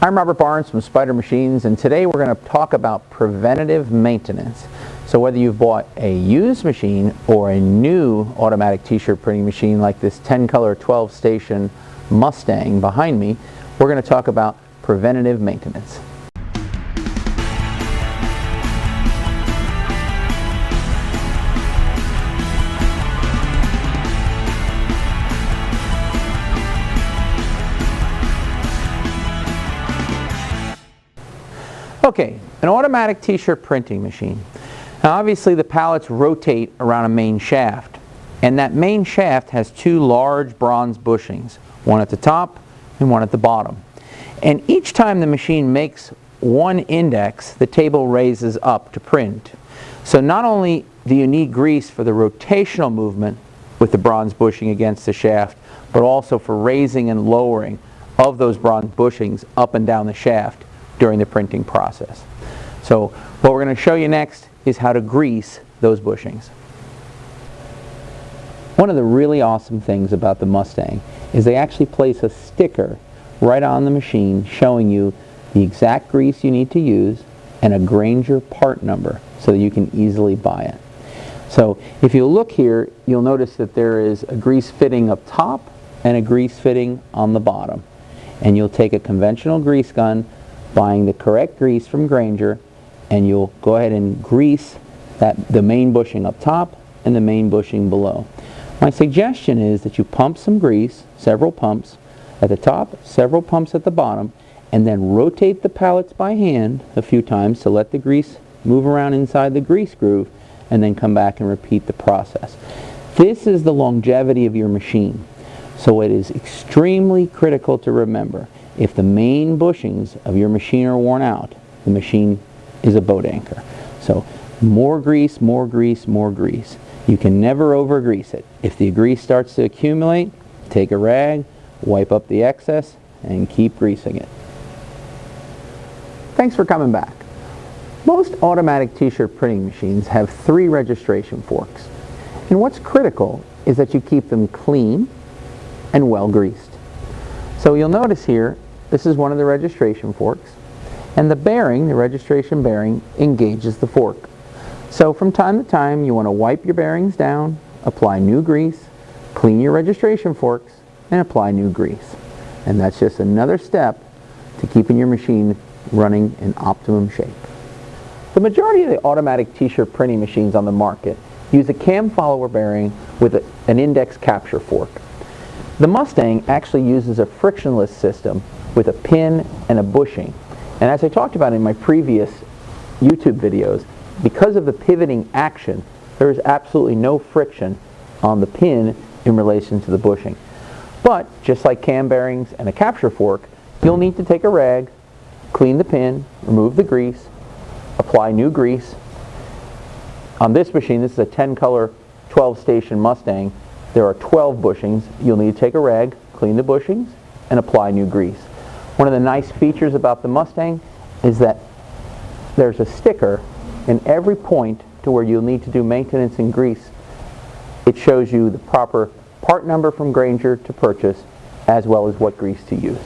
I'm Robert Barnes from Spider Machines, and today we're going to talk about preventative maintenance. So whether you've bought a used machine or a new automatic t-shirt printing machine like this 10-color 12-station Mustang behind me, we're going to talk about preventative maintenance. Okay, an automatic t-shirt printing machine. Now obviously the pallets rotate around a main shaft, and that main shaft has two large bronze bushings, one at the top and one at the bottom. And each time the machine makes one index, the table raises up to print. So not only do you need grease for the rotational movement with the bronze bushing against the shaft, but also for raising and lowering of those bronze bushings up and down the shaft during the printing process. So what we're going to show you next is how to grease those bushings. One of the really awesome things about the Mustang is they actually place a sticker right on the machine showing you the exact grease you need to use and a Grainger part number so that you can easily buy it. So if you look here, you'll notice that there is a grease fitting up top and a grease fitting on the bottom. And you'll take a conventional grease gun, buying the correct grease from Grainger, and you'll go ahead and grease the main bushing up top and the main bushing below. My suggestion is that you pump some grease, several pumps at the top, several pumps at the bottom, and then rotate the pallets by hand a few times to let the grease move around inside the grease groove, and then come back and repeat the process. This is the longevity of your machine, so it is extremely critical to remember. If the main bushings of your machine are worn out, the machine is a boat anchor. So more grease, more grease, more grease. You can never over grease it. If the grease starts to accumulate, take a rag, wipe up the excess, and keep greasing it. Thanks for coming back. Most automatic t-shirt printing machines have 3 registration forks. And what's critical is that you keep them clean and well greased. So you'll notice here, this is one of the registration forks, and the bearing, the registration bearing, engages the fork. So from time to time you want to wipe your bearings down, apply new grease, clean your registration forks, and apply new grease. And that's just another step to keeping your machine running in optimum shape. The majority of the automatic t-shirt printing machines on the market use a cam follower bearing with an index capture fork. The Mustang actually uses a frictionless system with a pin and a bushing. And as I talked about in my previous YouTube videos, because of the pivoting action, there is absolutely no friction on the pin in relation to the bushing. But just like cam bearings and a capture fork, you'll need to take a rag, clean the pin, remove the grease, apply new grease. On this machine, this is a 10-color 12-station Mustang. There are 12 bushings. You'll need to take a rag, clean the bushings, and apply new grease. One of the nice features about the Mustang is that there's a sticker in every point to where you'll need to do maintenance and grease. It shows you the proper part number from Grainger to purchase, as well as what grease to use.